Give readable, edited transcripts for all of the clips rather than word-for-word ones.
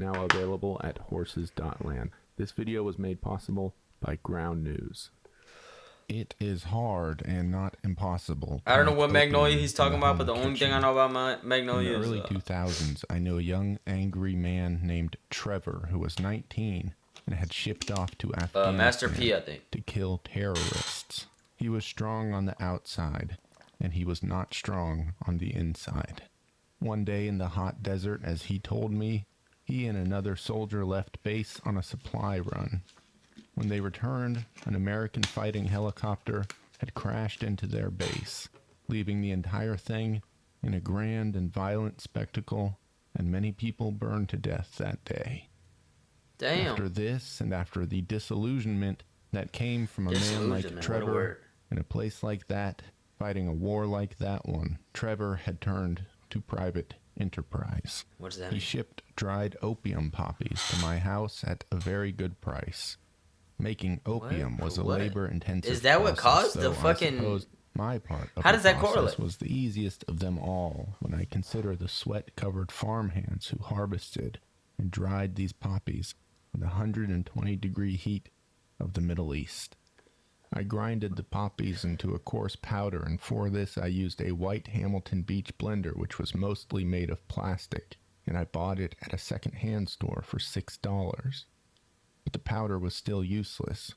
now available at horses.land. This video was made possible by Ground News. It is hard and not impossible. I don't know what Opium Magnolia he's in talking the about, but home the only thing kitchen. I know about Magnolia In the is early 2000s, I knew a young, angry man named Trevor who was 19 and had shipped off to Afghanistan Master P, I think. to kill terrorists. He was strong on the outside, and he was not strong on the inside. One day in the hot desert, as he told me, he and another soldier left base on a supply run. When they returned, an American fighting helicopter had crashed into their base, leaving the entire thing in a grand and violent spectacle, and many people burned to death that day. Damn. After this, and after the disillusionment that came from a man like Trevor in a place like that, fighting a war like that one, Trevor had turned to private enterprise. What does that mean? He shipped dried opium poppies to my house at a very good price. Making opium was a labor-intensive Is that what process, caused the though fucking... I suppose my part of How the does that process correlate? was the easiest of them all when I consider the sweat-covered farmhands who harvested and dried these poppies in the 120-degree heat of the Middle East. I grinded the poppies into a coarse powder, and for this I used a white Hamilton Beach blender which was mostly made of plastic, and I bought it at a second-hand store for $6. But the powder was still useless.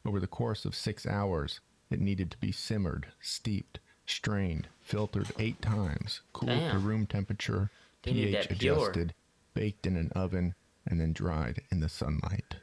Over the course of 6 hours, it needed to be simmered, steeped, strained, filtered 8 times, cooled to room temperature, pH adjusted, baked in an oven, and then dried in the sunlight.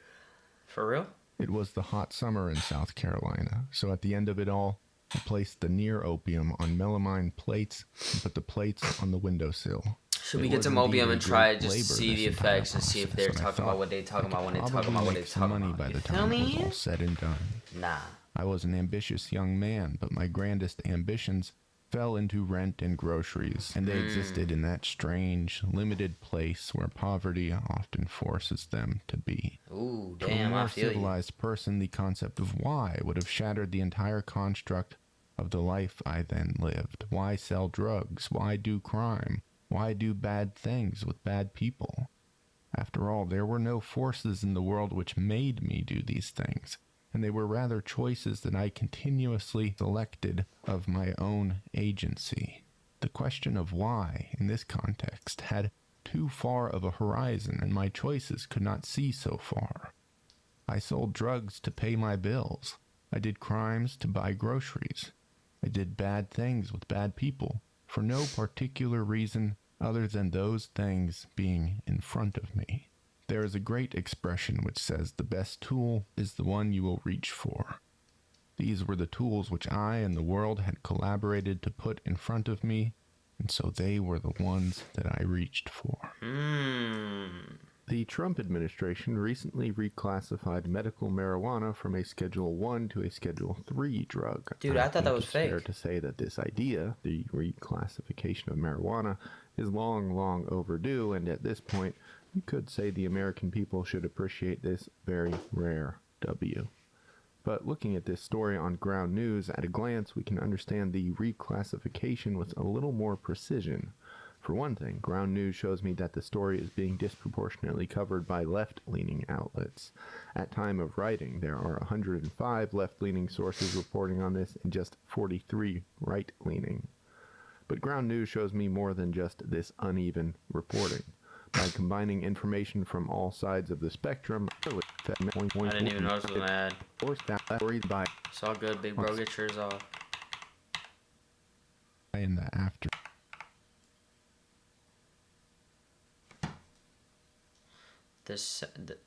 For real? It was the hot summer in South Carolina, so at the end of it all, I placed the near opium on melamine plates and put the plates on the windowsill. Should we get some opium and try it just to see the effects and see if they're talking about what they talking about when they talking about what they talking about? By the You feel time it was me? all said and done. Nah. I was an ambitious young man, but my grandest ambitions fell into rent and groceries, and they existed in that strange, limited place where poverty often forces them to be. Ooh, To a damn, I more feel you. civilized person, the concept of why would have shattered the entire construct of the life I then lived. Why sell drugs? Why do crime? Why do bad things with bad people? After all, there were no forces in the world which made me do these things, and they were rather choices that I continuously selected of my own agency. The question of why, in this context, had too far of a horizon, and my choices could not see so far. I sold drugs to pay my bills. I did crimes to buy groceries. I did bad things with bad people, for no particular reason other than those things being in front of me. There is a great expression which says the best tool is the one you will reach for. These were the tools which I and the world had collaborated to put in front of me, and so they were the ones that I reached for. The Trump administration recently reclassified medical marijuana from a Schedule 1 to a Schedule 3 drug. Dude, I thought that was fake. It's fair to say that this idea, the reclassification of marijuana, is long overdue, and at this point, you could say the American people should appreciate this very rare W. But looking at this story on Ground News, at a glance, we can understand the reclassification with a little more precision. For one thing, Ground News shows me that the story is being disproportionately covered by left-leaning outlets. At time of writing, there are 105 left-leaning sources reporting on this and just 43 right-leaning. But Ground News shows me more than just this uneven reporting. By combining information from all sides of the spectrum, I didn't even notice it was an ad. It's all good, big bro. Get yours off. In the after.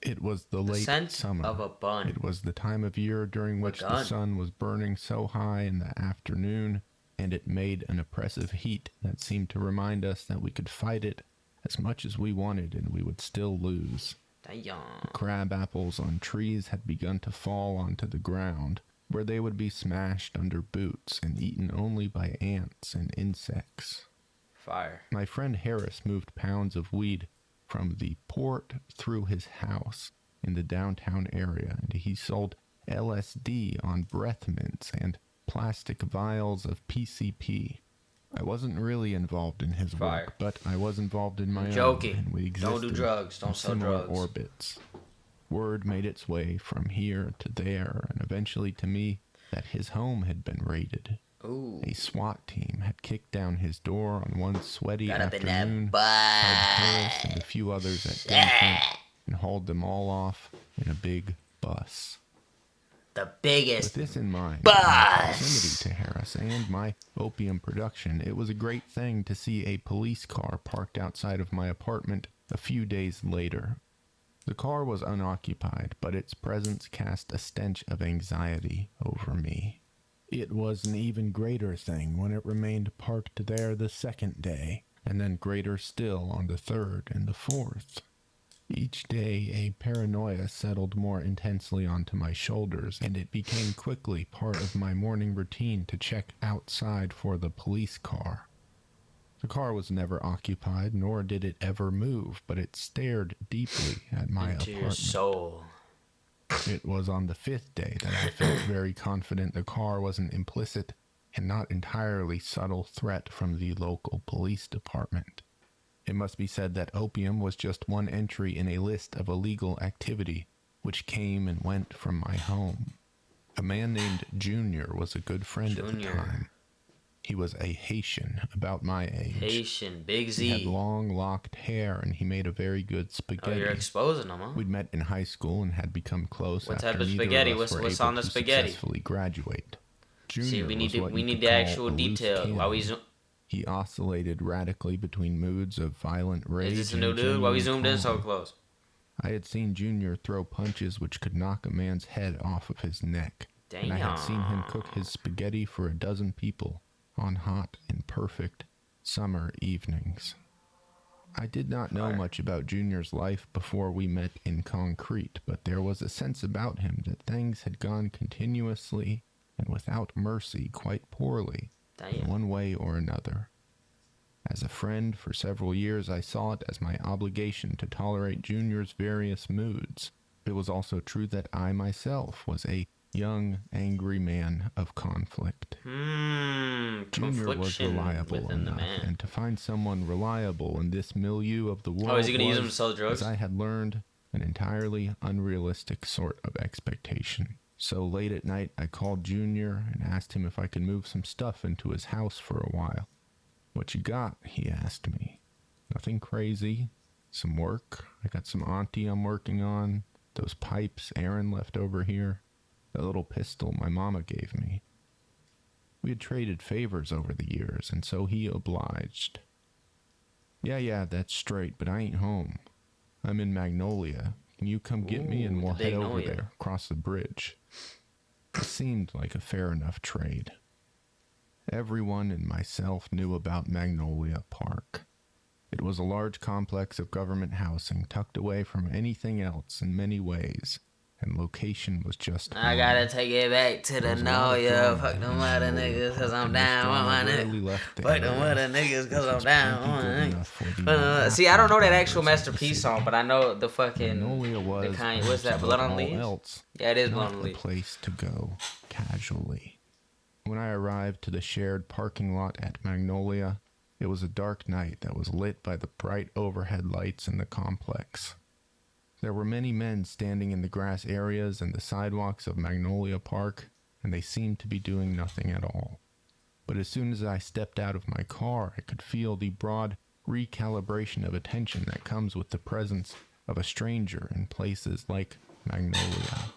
It was the late scent summer. of a bun. It was the time of year during which the sun was burning so high in the afternoon, and it made an oppressive heat that seemed to remind us that we could fight it as much as we wanted and we would still lose. Damn. The crab apples on trees had begun to fall onto the ground, where they would be smashed under boots and eaten only by ants and insects. Fire. My friend Harris moved pounds of weed from the port through his house in the downtown area, and he sold LSD on breath mints and plastic vials of PCP. I wasn't really involved in his Fire. work, but I was involved in my own. Joking. And we existed Don't do drugs. Don't in sell similar drugs. orbits. Word made its way from here to there, and eventually to me that his home had been raided. Ooh. A SWAT team had kicked down his door on one sweaty Got up in afternoon, that held butt. Harris and a few others at gunpoint, and hauled them all off in a big bus. The biggest With this in mind, bus. my proximity to Harris and my opium production, it was a great thing to see a police car parked outside of my apartment a few days later. The car was unoccupied, but its presence cast a stench of anxiety over me. It was an even greater thing when it remained parked there the second day, and then greater still on the third and the fourth. Each day, a paranoia settled more intensely onto my shoulders, and it became quickly part of my morning routine to check outside for the police car. The car was never occupied, nor did it ever move, but it stared deeply at my Into your apartment. soul. It was on the fifth day that I felt very confident the car was an implicit and not entirely subtle threat from the local police department. It must be said that opium was just one entry in a list of illegal activity which came and went from my home. A man named Junior was a good friend at the time. He was a Haitian, about my age. Haitian, Big Z. He had long, locked hair, and he made a very good spaghetti. Oh, you're exposing him, huh? We'd met in high school and had become close. What after type of neither spaghetti? Of us were What's able on the to spaghetti? Successfully graduate. Junior See, we need was what we you need could the call actual a loose detail. cannon. While we zoom. He oscillated radically between moods of violent rage. Is this a and new dude? Why we genuine zoomed in so calm. close? I had seen Junior throw punches which could knock a man's head off of his neck. Damn. And I had seen him cook his spaghetti for a dozen people on hot and perfect summer evenings. I did not know much about Junior's life before we met in concrete, but there was a sense about him that things had gone continuously and without mercy quite poorly in Damn. one way or another. As a friend for several years, I saw it as my obligation to tolerate Junior's various moods. It was also true that I myself was a young, angry man of conflict. Junior was reliable enough, and to find someone reliable in this milieu of the world is he gonna use him to sell drugs? as I had learned, an entirely unrealistic sort of expectation. So late at night, I called Junior and asked him if I could move some stuff into his house for a while. "What you got?" he asked me. "Nothing crazy. Some work. I got some auntie I'm working on. Those pipes Aaron left over here. That little pistol my mama gave me." We had traded favors over the years, and so he obliged. Yeah, that's straight, but I ain't home. I'm in Magnolia. Can you come get me and we'll head over there, across the bridge?" It seemed like a fair enough trade. Everyone and myself knew about Magnolia Park. It was a large complex of government housing tucked away from anything else in many ways, and location was just I gotta take it back to the NOLIA. Fuck them other niggas, cause I'm down on my niggas. Fuck them other niggas, cause I'm down on my niggas. See, I don't know that actual Master P song, but I know the fucking. The Kanye, what's that? Blood on Leaves? Yeah, it is Blood on Leaves. A place to go casually. When I arrived to the shared parking lot at Magnolia, it was a dark night that was lit by the bright overhead lights in the complex. There were many men standing in the grass areas and the sidewalks of Magnolia Park, and they seemed to be doing nothing at all. But as soon as I stepped out of my car, I could feel the broad recalibration of attention that comes with the presence of a stranger in places like Magnolia.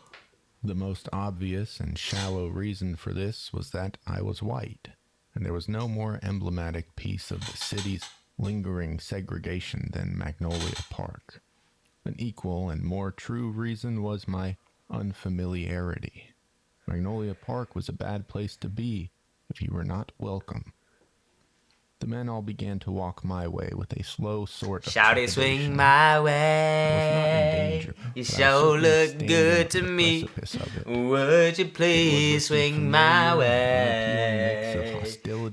The most obvious and shallow reason for this was that I was white, and there was no more emblematic piece of the city's lingering segregation than Magnolia Park. An equal and more true reason was my unfamiliarity. Magnolia Park was a bad place to be if you were not welcome. The men all began to walk my way with a slow sort of Shout it, swing my way. Danger, You sure look good to me. Would you please swing my way?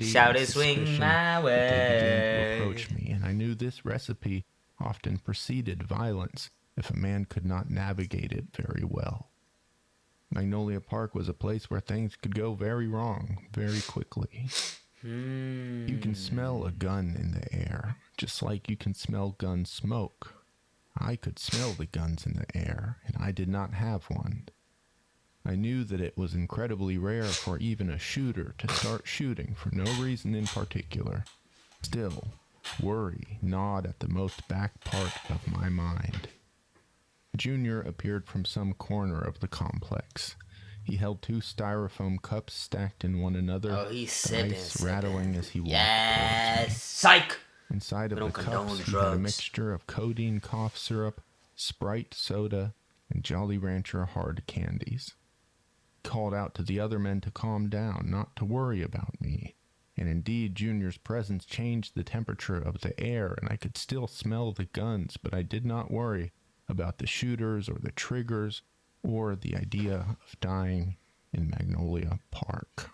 Shout it, swing my way. They began to approach me, and I knew this recipe often preceded violence if a man could not navigate it very well. Magnolia Park was a place where things could go very wrong very quickly. You can smell a gun in the air, just like you can smell gun smoke. I could smell the guns in the air, and I did not have one. I knew that it was incredibly rare for even a shooter to start shooting for no reason in particular. Still, worry gnawed at the most back part of my mind. Junior appeared from some corner of the complex. He held 2 styrofoam cups stacked in one another, Oh, he's sipping, ice rattling as he walked yes, towards me. psych! Inside of the cups, he had a mixture of codeine cough syrup, Sprite soda, and Jolly Rancher hard candies. He called out to the other men to calm down, not to worry about me. And indeed, Junior's presence changed the temperature of the air, and I could still smell the guns, but I did not worry about the shooters or the triggers or the idea of dying in Magnolia Park.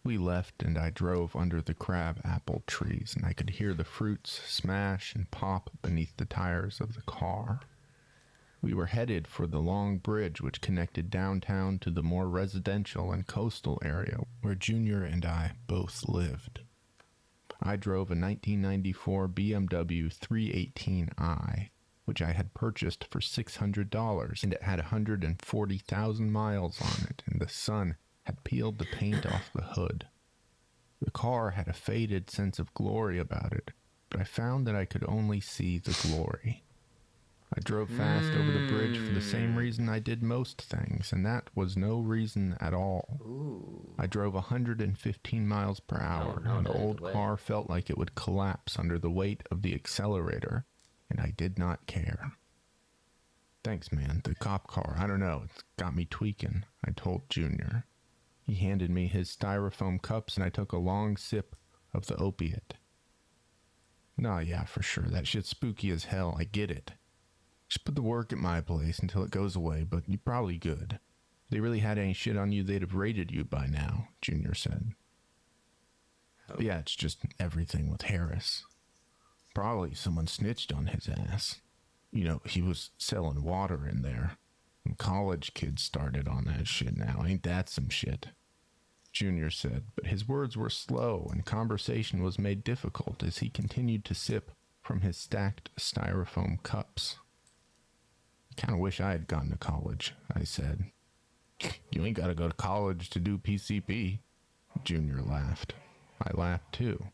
We left, and I drove under the crab apple trees, and I could hear the fruits smash and pop beneath the tires of the car. We were headed for the long bridge which connected downtown to the more residential and coastal area where Junior and I both lived. I drove a 1994 BMW 318i, which I had purchased for $600, and it had 140,000 miles on it, and the sun had peeled the paint off the hood. The car had a faded sense of glory about it, but I found that I could only see the glory. I drove fast over the bridge for the same reason I did most things, and that was no reason at all. Ooh. I drove 115 miles per hour, and the old car felt like it would collapse under the weight of the accelerator, and I did not care. Thanks, man. The cop car, I don't know, it's got me tweaking, I told Junior. He handed me his styrofoam cups, and I took a long sip of the opiate. Nah, yeah, for sure. That shit's spooky as hell. I get it. Just put the work at my place until it goes away, but you're probably good. If they really had any shit on you, they'd have raided you by now, Junior said. Oh. Yeah, it's just everything with Harris. Probably someone snitched on his ass. You know, he was selling water in there. College kids started on that shit now. Ain't that some shit? Junior said, but his words were slow and conversation was made difficult as he continued to sip from his stacked styrofoam cups. I kind of wish I had gone to college, I said. You ain't got to go to college to do PCP. Junior laughed. I laughed too.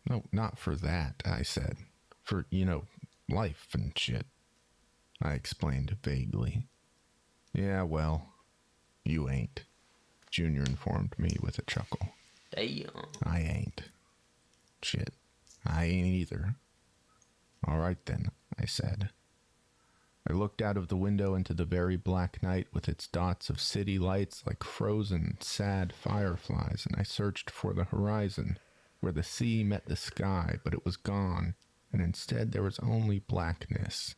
No, not for that, I said. For, life and shit. I explained vaguely. Yeah, well, you ain't, Junior informed me with a chuckle. Damn. I ain't. Shit, I ain't either. All right then, I said. I looked out of the window into the very black night with its dots of city lights like frozen, sad fireflies, and I searched for the horizon, where the sea met the sky, but it was gone, and instead there was only blackness.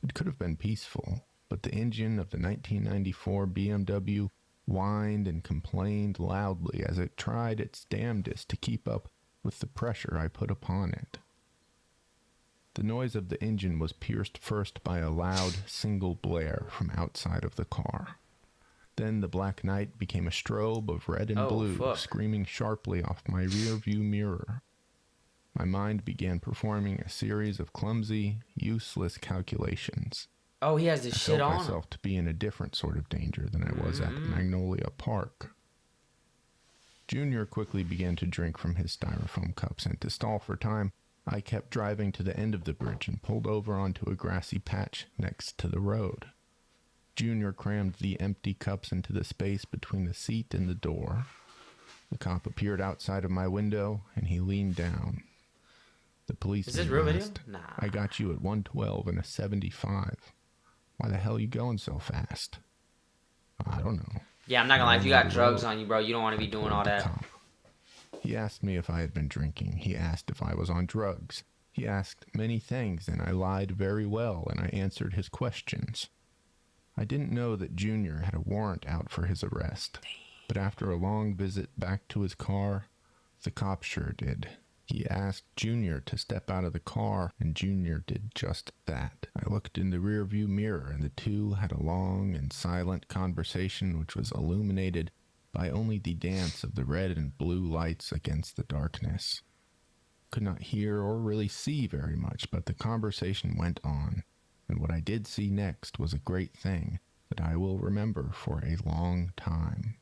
It could have been peaceful, but the engine of the 1994 BMW whined and complained loudly as it tried its damnedest to keep up with the pressure I put upon it. The noise of the engine was pierced first by a loud, single blare from outside of the car. Then the black night became a strobe of red and blue, screaming sharply off my rear-view mirror. My mind began performing a series of clumsy, useless calculations. Oh, he has this shit on. I felt myself to be in a different sort of danger than I was at Magnolia Park. Junior quickly began to drink from his styrofoam cups, and to stall for time, I kept driving to the end of the bridge and pulled over onto a grassy patch next to the road. Junior crammed the empty cups into the space between the seat and the door. The cop appeared outside of my window, and he leaned down. The policeman asked, "Is this real video? Nah. I got you at 112 and a 75. Why the hell are you going so fast?" I don't know. Yeah, I'm not gonna lie. If you got drugs on you, bro, you don't want to be doing all that. Cop. He asked me if I had been drinking. He asked if I was on drugs. He asked many things, and I lied very well, and I answered his questions. I didn't know that Junior had a warrant out for his arrest, but after a long visit back to his car, the cop sure did. He asked Junior to step out of the car, and Junior did just that. I looked in the rearview mirror, and the two had a long and silent conversation which was illuminated by only the dance of the red and blue lights against the darkness. Could not hear or really see very much, but the conversation went on, and what I did see next was a great thing that I will remember for a long time.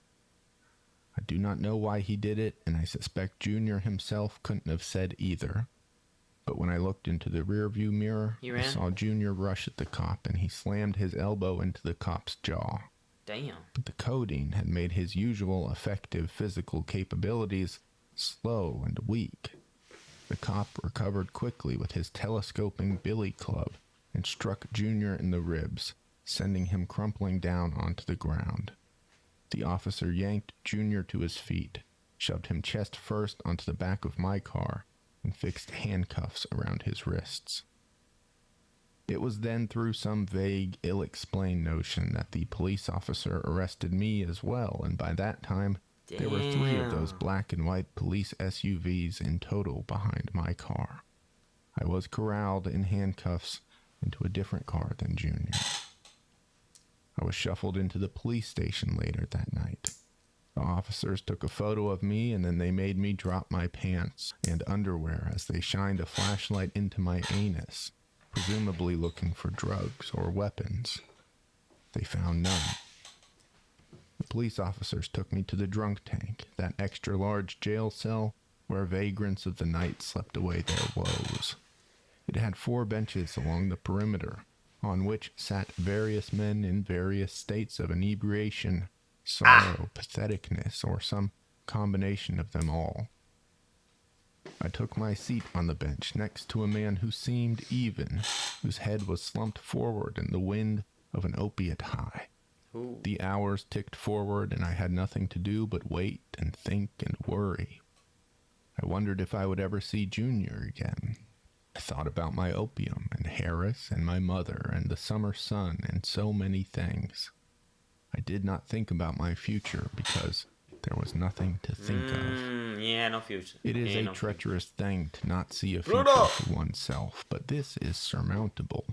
I do not know why he did it, and I suspect Junior himself couldn't have said either. But when I looked into the rearview mirror, I saw Junior rush at the cop, and he slammed his elbow into the cop's jaw. Damn. But the codeine had made his usual effective physical capabilities slow and weak. The cop recovered quickly with his telescoping billy club and struck Junior in the ribs, sending him crumpling down onto the ground. The officer yanked Junior to his feet, shoved him chest first onto the back of my car, and fixed handcuffs around his wrists. It was then through some vague, ill-explained notion that the police officer arrested me as well, and by that time, there were 3 of those black and white police SUVs in total behind my car. I was corralled in handcuffs into a different car than Junior. I was shuffled into the police station later that night. The officers took a photo of me, and then they made me drop my pants and underwear as they shined a flashlight into my anus, presumably looking for drugs or weapons. They found none. The police officers took me to the drunk tank, that extra-large jail cell where vagrants of the night slept away their woes. It had 4 benches along the perimeter, on which sat various men in various states of inebriation, sorrow, patheticness, or some combination of them all. I took my seat on the bench next to a man who seemed even, whose head was slumped forward in the wind of an opiate high. Ooh. The hours ticked forward, and I had nothing to do but wait and think and worry. I wondered if I would ever see Junior again. I thought about my opium, and Harris, and my mother, and the summer sun, and so many things. I did not think about my future, because there was nothing to think of. Yeah, no future. It is a treacherous thing to not see a future to oneself, but this is surmountable.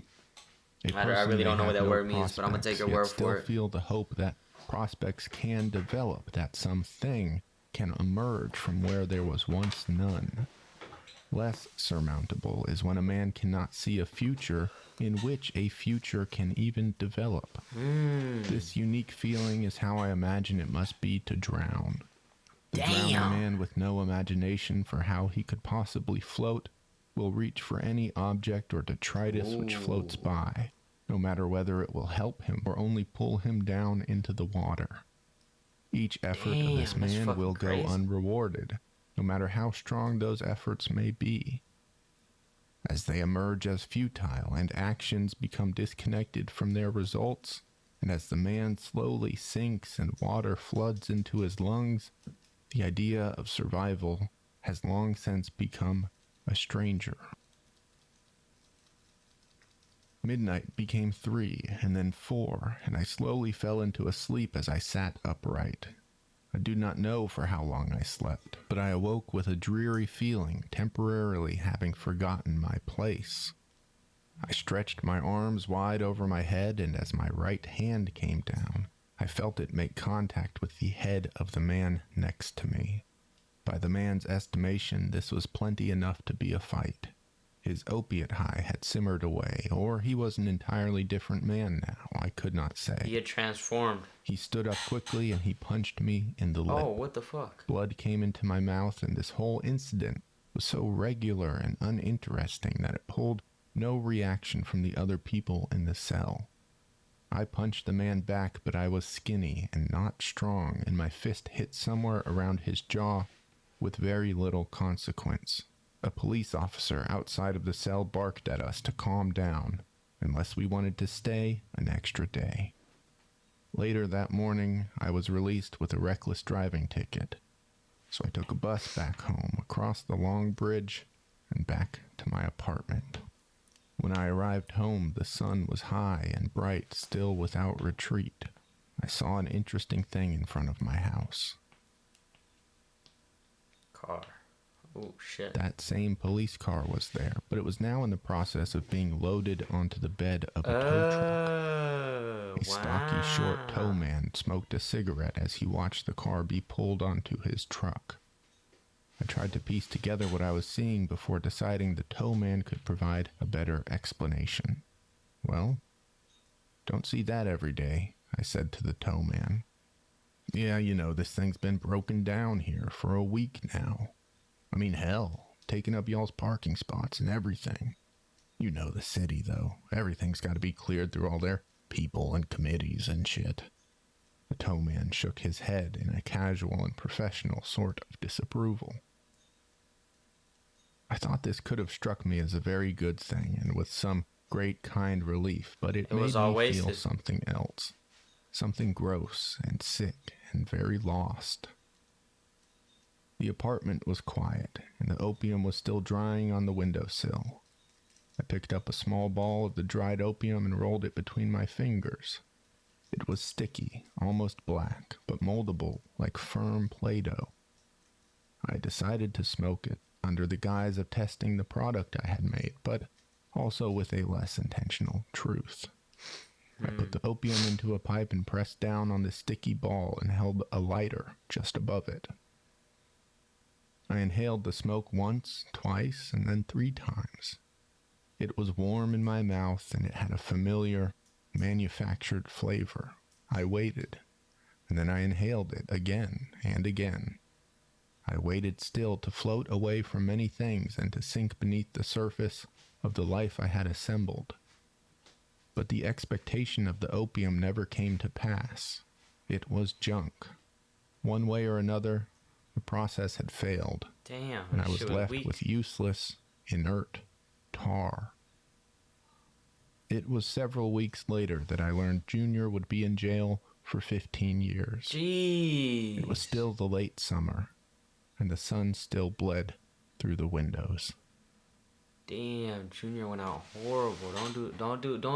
I really don't know what that word means, but I'm going to take your word for it. Still feel the hope that prospects can develop, that something can emerge from where there was once none. Less surmountable is when a man cannot see a future in which a future can even develop. This unique feeling is how I imagine it must be to drown. The drowning man with no imagination for how he could possibly float will reach for any object or detritus which floats by, no matter whether it will help him or only pull him down into the water. Each effort of this man will go unrewarded, no matter how strong those efforts may be. As they emerge as futile and actions become disconnected from their results, and as the man slowly sinks and water floods into his lungs, the idea of survival has long since become a stranger. Midnight became 3, and then 4, and I slowly fell into a sleep as I sat upright. I do not know for how long I slept, but I awoke with a dreary feeling, temporarily having forgotten my place. I stretched my arms wide over my head, and as my right hand came down, I felt it make contact with the head of the man next to me. By the man's estimation, this was plenty enough to be a fight. His opiate high had simmered away, or he was an entirely different man now, I could not say. He had transformed. He stood up quickly and he punched me in the lip. Oh, what the fuck? Blood came into my mouth, and this whole incident was so regular and uninteresting that it pulled no reaction from the other people in the cell. I punched the man back, but I was skinny and not strong, and my fist hit somewhere around his jaw with very little consequence. A police officer outside of the cell barked at us to calm down, unless we wanted to stay an extra day. Later that morning, I was released with a reckless driving ticket, so I took a bus back home, across the long bridge, and back to my apartment. When I arrived home, the sun was high and bright, still without retreat. I saw an interesting thing in front of my house. Car. Oh, shit. That same police car was there, but it was now in the process of being loaded onto the bed of a tow truck. A stocky, short tow man smoked a cigarette as he watched the car be pulled onto his truck. I tried to piece together what I was seeing before deciding the tow man could provide a better explanation. Well, don't see that every day, I said to the tow man. Yeah, this thing's been broken down here for a week now. I mean, hell, taking up y'all's parking spots and everything. You know the city, though. Everything's got to be cleared through all their people and committees and shit. The tow man shook his head in a casual and professional sort of disapproval. I thought this could have struck me as a very good thing and with some great kind relief, but it made me feel something else. Something gross and sick and very lost. The apartment was quiet, and the opium was still drying on the windowsill. I picked up a small ball of the dried opium and rolled it between my fingers. It was sticky, almost black, but moldable like firm Play-Doh. I decided to smoke it, under the guise of testing the product I had made, but also with a less intentional truth. I put the opium into a pipe and pressed down on the sticky ball and held a lighter just above it. I inhaled the smoke once, twice, and then 3 times. It was warm in my mouth, and it had a familiar, manufactured flavor. I waited, and then I inhaled it again and again. I waited still to float away from many things and to sink beneath the surface of the life I had assembled. But the expectation of the opium never came to pass. It was junk. One way or another, the process had failed, and I was left with useless, inert tar. It was several weeks later that I learned Junior would be in jail for 15 years. Jeez. It was still the late summer, and the sun still bled through the windows. Damn, Junior went out horrible. Don't